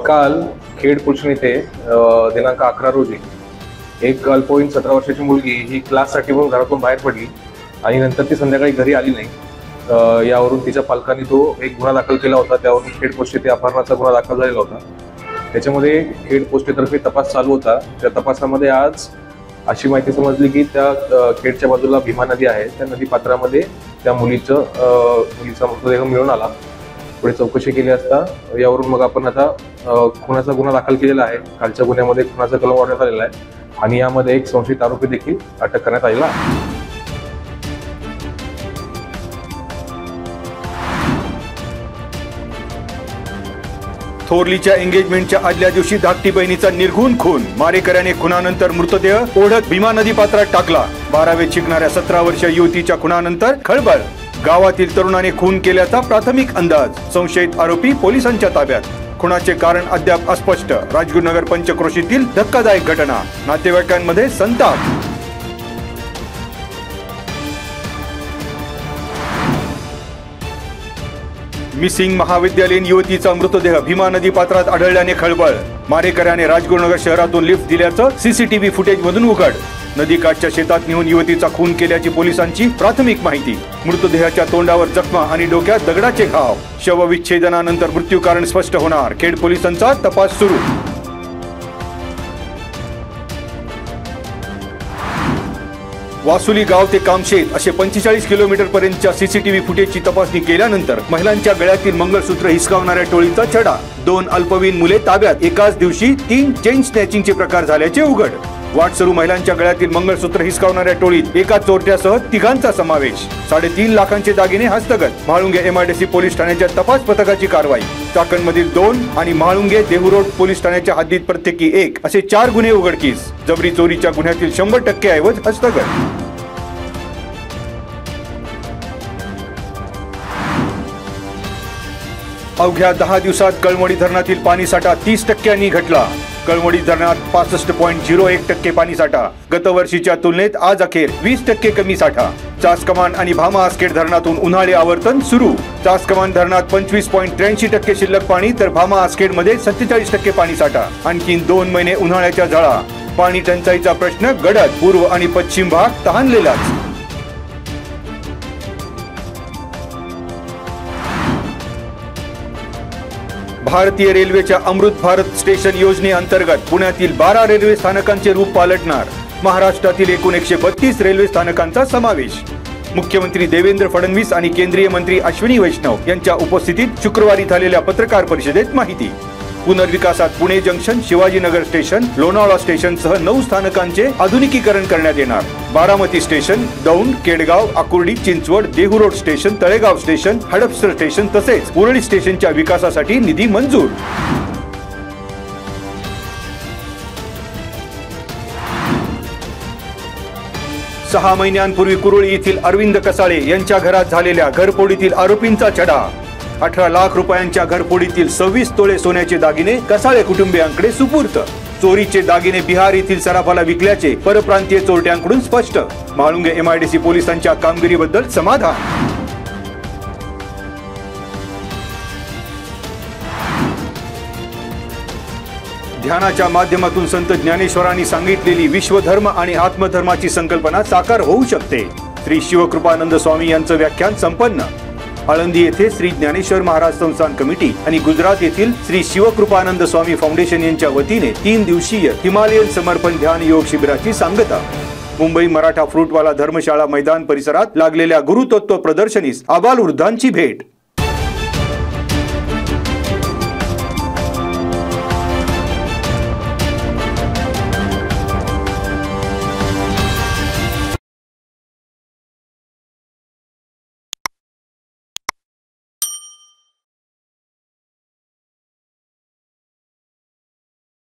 काल खेड पोलीस येथे दिनांक 11 रोजी एक अल्पवयीन 17 वर्षाची मुलगी ही क्लाससाठी म्हणून घरातून बाहेर पडली आणि नंतर ती संध्याकाळी घरी आली नाही। यावरून तिच्या पालकांनी तो एक गुन्हा दाखल केला होता। त्यावरून खेड पोलीस येथे अपहरणाचा गुन्हा दाखल झालेला होता। त्याच्यामध्ये खेड पोस्टेतर्फे तपास चालू होता। त्या तपासामध्ये आज अशी माहिती समजली की त्या खेडच्या बाजूला भीमा नदी आहे, त्या नदी पात्रामध्ये त्या मुलीचा मृतदेह मिळून आला। पुढे चौकशी केली असता यावरून मग आपण आता खुनाचा गुन्हा दाखल केलेला आहे। कालच्या गुन्ह्यामध्ये खुनाचा कलम वाढवण्यात आलेला आहे आणि यामध्ये एक संशयित आरोपी देखील अटक करण्यात आलेला आहे। थोरलीच्या एंगेजमेंटच्या आदल्या दिवशी धाकटी बहिणीचा निर्घुण खून, मारेकऱ्याने खुनानंतर मृतदेह ओढत भीमा नदी पात्रात टाकला। 12वीत शिकणाऱ्या 17 वर्षीय युवतीच्या खुनानंतर खळबळ, गावातील तरुणाने खून केल्याचा प्राथमिक अंदाज, संशयित आरोपी पोलिसांच्या ताब्यात। खुनाचे कारण अद्याप अस्पष्ट। राजगुरुनगर पंचक्रोशीतील धक्कादायक घटना, नातेवाईकांमध्ये संताप। मिसिंग महाविद्यालयीन युवतीचा मृतदेह भीमा नदी पात्रात आढळल्याने खळबळ, मारेकऱ्याने राजगुरुनगर शहरातून लिफ्ट दिल्याचं सीसीटीव्ही फुटेजमधून उघड। नदीकाठच्या शेतात नेऊन युवतीचा खून केल्याची पोलिसांची प्राथमिक माहिती। मृतदेहाच्या तोंडावर जखमा आणि डोक्यात दगडाचे घाव। शवविच्छेदनानंतर मृत्यू कारण स्पष्ट होणार, खेड पोलिसांचा तपास सुरू। वासुली गाव ते कामशेत असे 45 किलोमीटर पर्यंतच्या सीसीटीव्ही फुटेजची तपासणी केल्यानंतर महिलांच्या गळ्यातील मंगळसूत्र हिसकावणाऱ्या टोळीचा छडा, 2 अल्पवयीन मुले ताब्यात, एकाच दिवशी 3 चेन स्नॅचिंगचे प्रकार झाल्याचे उघड। वाटसरू महिलांच्या गळ्यातील मंगळसूत्र हिसकावणाऱ्या टोळीत एका चोरट्यासह 3घांचा समावेश। 3.5 लाखांचे दागिने हस्तगत। म्हाळुंगे MIDC पोलीस ठाण्याच्या तपास पथकाची कारवाई। चाकणमधील 2 आणि म्हाळुंगे देहुरोड पोलीस ठाण्याच्या हद्दीत प्रत्येकी 1 असे 4 गुन्हे उघडकीस। जबरी चोरीच्या गुन्ह्यातील 100% ऐवज हस्तगत। अवघ्या 10 दिवसात कळमोडी धरणातील पाणीसाठा 30%नी घटला। कळमोडी धरणात 65.01% पाणीसाठा, गतवर्षीच्या तुलनेत आज अखेर 20% कमी साठा। चासकमान आणि भामा आसखेड धरणातून उन्हाळी आवर्तन सुरू। चासकमान धरणात 25.83% शिल्लक पाणी, तर भामा आसखेड मध्ये 47% पाणीसाठा। आणखी 2 महिने उन्हाळ्याच्या झळा। पाणी टंचाईचा प्रश्न गडद, पूर्व आणि पश्चिम भाग तहानलेलाच। भारतीय रेल्वेच्या अमृत भारत स्टेशन योजनेअंतर्गत पुण्यातील 12 रेल्वे स्थानकांचे रूप पालटणार। महाराष्ट्रातील एकूण 132 रेल्वे स्थानकांचा समावेश। मुख्यमंत्री देवेंद्र फडणवीस आणि केंद्रीय मंत्री अश्विनी वैष्णव यांच्या उपस्थितीत शुक्रवारी झालेल्या पत्रकार परिषदेत माहिती। पुनर्विकासात Pune junction, Shivajinagar station, Lonavala station सह 9 स्थानकांचे आधुनिकीकरण करण्यात येणार। Baramati station, Daund, Kedgaon, Akurdi, Chinchwad, Dehuroad station, Talegaon station, Hadapsar station तसेच उरळी स्टेशनच्या विकासासाठी निधी मंजूर। सहा महिन्यांपूर्वी कुरोळी येथील अरविंद कसाळे यांच्या घरात झालेल्या घरफोडीतील आरोपींचा छडा। 18 लाख रुपयांच्या घरफोडीतील 26 तोळे सोन्याचे दागिने कसाळे कुटुंबियांकडे सुपूर्त। चोरीचे दागिने बिहार येथील सराफाला विकल्याचे परप्रांतीय चोरट्यांकडून स्पष्ट। म्हाळुंगे MIDC पोलिसांच्या कामगिरीबद्दल समाधान। ध्यानाच्या माध्यमातून संत ज्ञानेश्वरांनी सांगितलेली विश्वधर्म आणि आत्मधर्माची संकल्पना साकार होऊ शकते। श्री शिवकृपानंद स्वामी यांचं व्याख्यान संपन्न। आळंदी येथे श्री ज्ञानेश्वर महाराज संस्थान कमिटी आणि गुजरात येथील श्री शिवकृपानंद स्वामी फाउंडेशन यांच्या वतीने 3 दिवसीय हिमालयन समर्पण ध्यान योग शिबिराची सांगता। मुंबई मराठा फ्रूटवाला धर्मशाळा मैदान परिसरात लागलेल्या गुरुतत्व प्रदर्शनीस आबालवृद्धांची भेट।